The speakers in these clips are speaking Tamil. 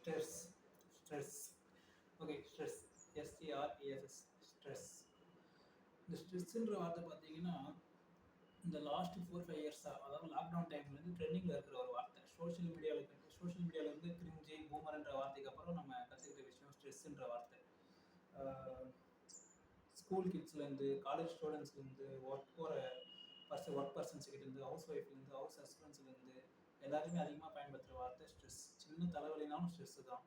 Stress stress okay stress S T R E S S stress. இந்த ஸ்ட்ரெஸ்ஸுன்ற வார்த்தை பார்த்தீங்கன்னா இந்த லாஸ்ட் 4-5 இயர்ஸாக, அதாவது லாக்டவுன் டைம்லேருந்து ட்ரெண்டிங்கில் இருக்கிற ஒரு வார்த்தை. சோஷியல் மீடியாவில் வந்து கிரிஞ்சு பூமர்ன்ற வார்த்தைக்கு அப்புறம் நம்ம கற்றுக்கிற விஷயம் ஸ்ட்ரெஸ்ஸுன்ற வார்த்தை. ஸ்கூல் கிட்ஸ்லேருந்து காலேஜ் ஸ்டூடெண்ட்ஸ்லேருந்து ஒர்க் பர்சன்ஸ்கிட்டேருந்து ஹவுஸ் ஒய்ஃப்லேருந்து ஹவுஸ் ஹஸ்பண்ட்ஸ்லேருந்து எல்லாருமே அதிகமாக பயன்படுத்துகிற வார்த்தை ஸ்ட்ரெஸ். சின்ன தலைவலினாலும் ஸ்ட்ரெஸ்ஸு தான்,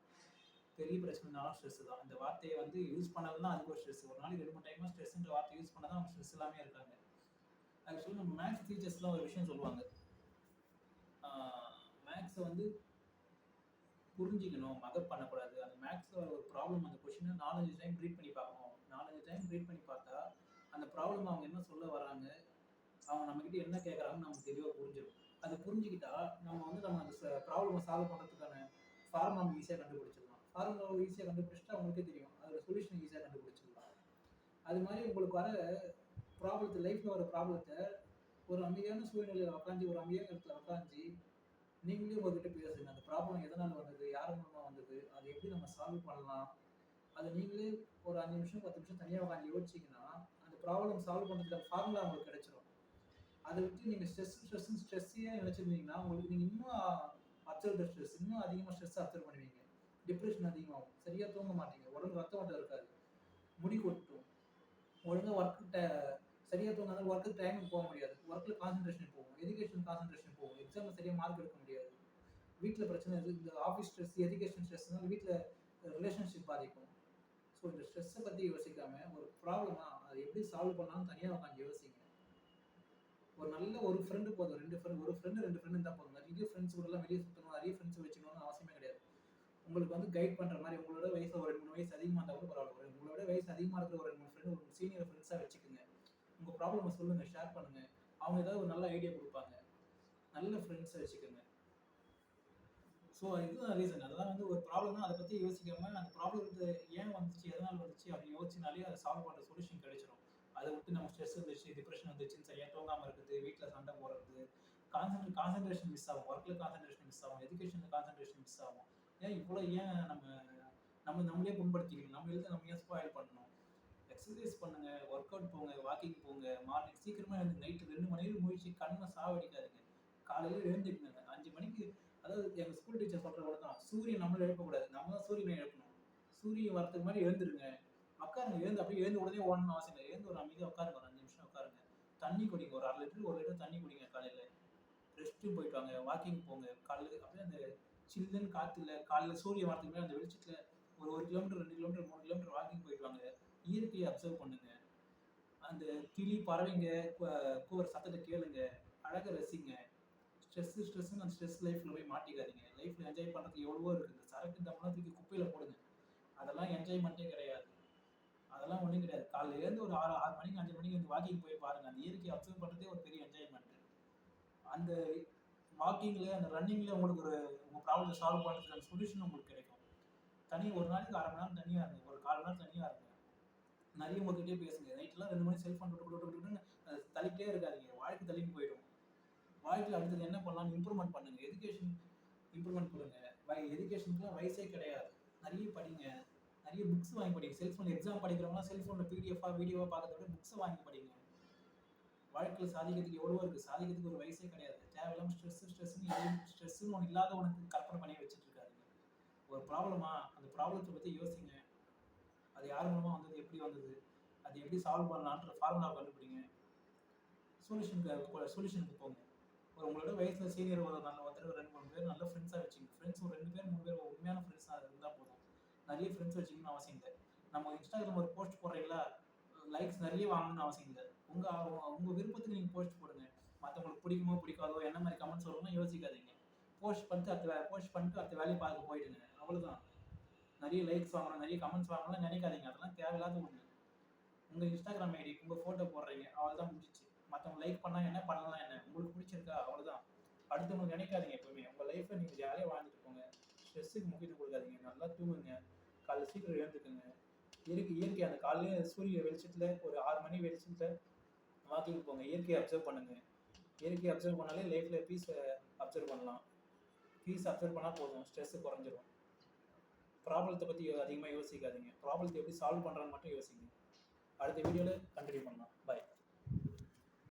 பெரிய பிரச்சனைனாலும் ஸ்ட்ரெஸ்ஸு தான். இந்த வார்த்தையை வந்து யூஸ் பண்ணலாம், அதுக்கு ஒரு ஸ்ட்ரெஸ். ஒரு நாளைக்கு 2-3 டைமாக ஸ்ட்ரெஸ்ன்ற வார்த்தை யூஸ் பண்ணால் தான் அவங்க ஸ்ட்ரெஸ் எல்லாமே இருக்காங்க. ஆக்சுவலி நம்ம மேக்ஸ் டீச்சர்ஸ்லாம் ஒரு விஷயம் சொல்லுவாங்க, மேக்ஸை வந்து புரிஞ்சிக்கணும், மகப் பண்ணக்கூடாது. அந்த மேக்ஸில் ஒரு ப்ராப்ளம், அந்த கொஷினை 4-5 டைம் ரீட் பண்ணி பார்க்கணும். 4-5 டைம் ரீட் பண்ணி பார்த்தா அந்த ப்ராப்ளம் அவங்க என்ன சொல்ல வராங்க, அவங்க நம்மக்கிட்ட என்ன கேட்குறாங்கன்னு நமக்கு தெளிவாக புரிஞ்சிடும். அதை புரிஞ்சுக்கிட்டா நம்ம அந்த ப்ராப்ளமை சால்வ் பண்ணுறதுக்கான ஃபார்முலா நம்ம ஈஸியாக கண்டுபிடிச்சிடலாம். ஃபார்முலாவை ஈஸியாக கண்டுபிடிச்சிட்டா அவங்களுக்கே தெரியும், அதோட சொல்யூஷன் ஈஸியாக கண்டுபிடிச்சிடலாம். அது மாதிரி உங்களுக்கு வர ப்ராப்ளத்தை, லைஃப்பில் வர ப்ராப்ளத்தை ஒரு அமைதியான சூழ்நிலையில் உட்காந்து, ஒரு அமைதியான இடத்துல உட்காந்து நீங்களே உங்ககிட்ட பேசுங்க. அந்த ப்ராப்ளம் எதனால் வந்தது, யார் மூலமாக வந்தது, அதை எப்படி நம்ம சால்வ் பண்ணலாம், அதை நீங்களே ஒரு 5 நிமிஷம் 10 நிமிஷம் தனியாக உட்காந்து யோசிச்சிங்கன்னா அந்த ப்ராப்ளம் சால்வ் பண்ணுறதுக்கான ஃபார்முலா உங்களுக்கு கிடைச்சிடும். அதை விட்டு நீங்கள் ஸ்ட்ரெஸ்ஸையே நினச்சிருந்தீங்கன்னா உங்களுக்கு நீங்கள் இன்னும் ஸ்ட்ரெஸ் இன்னும் அதிகமாக ஸ்ட்ரெஸ் அப்சர்வ் பண்ணுவீங்க. டிப்ரெஷன் அதிகமாகும், சரியாக தூங்க மாட்டீங்க, உடம்பு ரத்த ஓட்டம் இருக்காது, முடி கொட்டும், ஒழுங்காக சரியாக தூங்காத ஒர்க்கு டைமுக்கு போக முடியாது, ஒர்க்கில் கான்சன்ட்ரேஷன் போகும், எஜுகேஷன் கான்சன்ட்ரேஷன் போகும், எக்ஸாமில் சரியாக மார்க் எடுக்க முடியாது, வீட்டில் பிரச்சனை இருக்குது, இந்த ஆஃபீஸ் ஸ்ட்ரெஸ், எஜுகேஷன் ஸ்ட்ரெஸ்னால வீட்டில் ரிலேஷன்ஷிப் பாதிக்கும். ஸோ இந்த ஸ்ட்ரெஸ்ஸை பற்றி யோசிக்காமல் ஒரு ப்ராப்ளமா அதை எப்படி சால்வ் பண்ணாலும் தனியாக உட்காந்து யோசிங்க. ஒரு ஃப்ரெண்டு போதும், 2 ஃப்ரெண்டு, ஒரு ஃப்ரெண்டு 2 ஃப்ரெண்டு இருந்தால் போதும். நிறைய ஃப்ரெண்ட்ஸ் கூடலாம் வெளியே சுற்றணும், நிறைய ஃப்ரெண்ட்ஸ் வச்சுக்கணும்னு அவசியமே கிடையாது. உங்களுக்கு வந்து கைட் பண்ணுற மாதிரி உங்களோட வயசு ஒரு 2-3 வயசு அதிகமாக இருந்தால் கூட பரவாயில்ல, உங்களோட வயசு அதிகமாக இருக்கிற ஒரு 2-3 ஃப்ரெண்டு, ஒரு சீனியர் ஃப்ரெண்ட்ஸாக வச்சுக்கோங்க. உங்கள் ப்ராப்ளமை சொல்லுங்கள், ஷேர் பண்ணுங்கள், அவங்க ஏதாவது ஒரு நல்ல ஐடியா கொடுப்பாங்க. நல்ல ஃப்ரெண்ட்ஸை வச்சுக்கோங்க. ஸோ இதுதான் ரீசன். அதெல்லாம் வந்து ஒரு ப்ராப்ளம்னா அதை பற்றி யோசிக்காமல் அந்த ப்ராப்ளத்தை ஏன் வந்துச்சு, எதனால் வந்துச்சு அப்படின்னு யோசிச்சினாலே அதை சால்வ் பண்ணுற சொல்யூஷன் கிடைச்சிடும். அதை விட்டு நம்ம ஸ்ட்ரெஸ் வந்துச்சு, டிப்ரெஷன் வந்துச்சுன்னு சரியாக தூங்காமல் இருக்குது, வீட்டில் சண்டை போடுறது, கான்சன்ட்ரேஷன் மிஸ் ஆகும், ஒர்க்கில் கான்சன்ட்ரேஷன் மிஸ் ஆகும், எஜுகேஷனில் கான்சன்ட்ரேஷன் மிஸ் ஆகும். ஏன் நம்மளே புண்படுத்திக்கணும், நம்ம எழுத நம்ம ஏன் ஸ்பாயில் பண்ணணும். எக்ஸசைஸ் பண்ணுங்கள், ஒர்க் அவுட் போங்க, வாக்கிங் போங்க, மார்னிங் சீக்கிரமாக எழுந்து நைட்டு 2 மணி நேரம் முழிச்சு கண்ணை சாவடிக்காதுங்க. காலையில் எழுந்துக்குங்க 5 மணிக்கு. அதாவது எங்கள் ஸ்கூல் டீச்சர் சொல்கிற கூட தான், சூரியன் நம்மளை எழுப்பக்கூடாது, நம்ம தான் சூரியனை எழுப்பணும். சூரியன் வரதுக்கு மாதிரி எழுந்துருங்க, உட்காருங்க, அப்படியே எழுந்து உடனே ஓடணும்னு அவசியம் இல்லை. எழுந்து ஒரு அமைதியாக உட்காருங்க, ஒரு 5 நிமிஷம் உட்காருங்க, தண்ணி குடிங்க, ஒரு 1/2 லிட்டர் 1 லிட்டர் தண்ணி குடிங்க காலையில். ரெஸ்ட்டும் போயிட்டு வாங்க, வாக்கிங் போங்க காலையில். அப்படியே அந்த சில்லுன்னு காற்றுல காலையில் சூரியன் வரதுக்கு மேலே அந்த வெளிச்சத்தில் ஒரு 1 கிலோமீட்டர் 2 கிலோமீட்டர் 3 கிலோமீட்டர் வாக்கிங் போயிட்டு வாங்க. இயற்கையை அப்சர்வ் பண்ணுங்க, அந்த கிளி பறவைங்க கூவுற சத்தத்தை கேளுங்க, அழகை ரசிங்க. ஸ்ட்ரெஸ்ன்னு அந்த ஸ்ட்ரெஸ் லைஃப்பில் போய் மாட்டிக்காதீங்க. லைஃப்பில் என்ஜாய் பண்ணுறதுக்கு எவ்வளவோ இருக்குது. இந்த சரக்கு தம்லாம் தூக்கி குப்பையில் போடுங்க, அதெல்லாம் என்ஜாய்மெண்ட்டே கிடையாது. அதெல்லாம் ஒன்றும் கிடையாது. காலையில் எழுந்து ஒரு 6 மணிக்கு 5 மணிக்கு வந்து வாக்கிங் போய் பாருங்கள், அந்த இயற்கையை அப்சர்வ் பண்ணுறதே ஒரு பெரிய என்ஜாய்மெண்ட்டு. அந்த வாக்கிங்கில், அந்த ரன்னிங்கில் உங்களுக்கு உங்கள் ப்ராப்ளத்தை சால்வ் பண்ணுறதுக்கான சொல்யூஷன் உங்களுக்கு கிடைக்கும். ஒரு நாளைக்கு 1/2 மணி நேரம் தனியாக இருங்க, ஒரு 1/4 மணி நேரம் தனியாக இருங்க, நிறைய உங்ககிட்டே பேசுங்க. நைட்லாம் 2 மணி செல்ஃபோன் விட்டுன்னு தள்ளிக்கிட்டே இருக்காதிங்க, வாழ்க்கை தள்ளின்னு போயிடும். வாழ்க்கையில் அடுத்தது என்ன பண்ணலாம்னு இம்ப்ரூவ்மெண்ட் பண்ணுங்கள், எஜுகேஷன் இம்ப்ரூவ்மெண்ட் கொடுங்க. எஜுகேஷனுக்குலாம் வயசே கிடையாது, நிறைய படிங்க, நிறைய புக்ஸ் வாங்கி படிங்க. செல்ஃபோனில் எக்ஸாம் படிக்கிறவங்களாம் செல்ஃபோனில் பிடிஎஃபாக வீடியோவாக பார்க்கறத விட புக்ஸை வாங்கி படிங்க. வாழ்க்கையில் சாதிக்கிறதுக்கு எவ்வளவோ இருக்குது, சாதிக்கிறதுக்கு ஒரு வயசே கிடையாது. தேவையில்லாமல் ஸ்ட்ரெஸ்ஸுன்னு ஒன்று இல்லாத உனக்கு கற்பனை பண்ணி வச்சுட்டு இருக்காருங்க. ஒரு ப்ராப்ளமா, அந்த ப்ராப்ளத்தை பற்றி யோசிங்க, அது யார் மூலமாக வந்தது, எப்படி வந்தது, அது எப்படி சால்வ் பண்ணலான்ற ஃபார்முலா கண்டுபிடிங்க, சொல்யூஷனுக்கு போங்க. உங்களோட வயசில் சீனியர் ஒருத்தர் 2-3 பேர் நல்ல ஃப்ரெண்ட்ஸாக வச்சுங்க. ஃப்ரெண்ட்ஸ் ஒரு 2 பேர் 3 பேர் உண்மையான ஃப்ரெண்ட்ஸாக இருந்தால் போதும். நிறைய ஃப்ரெண்ட்ஸ் வச்சுக்கணும்னு அவசியம் இல்லை. நம்ம இன்ஸ்டாகிராம் ஒரு போஸ்ட் போடுறீங்களா, லைக்ஸ் நிறைய வாங்கணும்னு அவசியம் இல்லை. உங்கள் விருப்பத்துக்கு நீங்கள் போஸ்ட் போடுங்க. மற்றவங்களுக்கு பிடிக்குமோ பிடிக்காதோ, என்ன மாதிரி கமெண்ட்ஸ் வரும்னா யோசிக்காதீங்க. போஸ்ட் பண்ணிட்டு அடுத்த வேலையை பார்க்க போயிடுங்க, அவ்வளோதான். நிறைய லைக்ஸ் வாங்கணும், நிறைய கமெண்ட்ஸ் வாங்கணும்லாம் நினைக்காதீங்க, அதெல்லாம் தேவையில்லாத ஒன்று. உங்கள் இன்ஸ்டாகிராம் ஐடி உங்கள் ஃபோட்டோ போடுறீங்க, அவ்வளோதான், முடிஞ்சிச்சு. மற்றவங்க லைக் பண்ணால் என்ன, பண்ணலாம் என்ன, உங்களுக்கு பிடிச்சிருக்கா, அவ்வளோதான். அடுத்தவங்களுக்கு நினைக்காதீங்க. எப்பவுமே உங்கள் லைஃப்பை நீங்கள் ஜாலியாக வாழ்ந்துட்டு போங்க. ஸ்ட்ரெஸ்ஸுக்கு முக்கியத்துவம் கொடுக்காதீங்க, நல்லா தூங்குங்க, காலைல சீக்கிரம் எழுந்துக்குங்க. இயற்கை அந்த காலையில் சூரிய வெளிச்சத்தில் ஒரு 6 மணி வெளிச்சத்தில் வாக்கிங் போங்க, இயற்கையை அப்சர்வ் பண்ணுங்கள். இயற்கையை அப்சர்வ் பண்ணாலே லைஃப்பில் பீஸை அப்சர்வ் பண்ணலாம். பீஸ் அப்சர்வ் பண்ணால் போதும், ஸ்ட்ரெஸ்ஸு குறைஞ்சிரும். ப்ராப்ளத்தை பற்றி அதிகமாக யோசிக்காதீங்க. ப்ராப்ளத்தை எப்படி சால்வ் பண்ணுறான்னு மட்டும் யோசிங்க. அடுத்த வீடியோவில் கண்டினியூ பண்ணலாம்.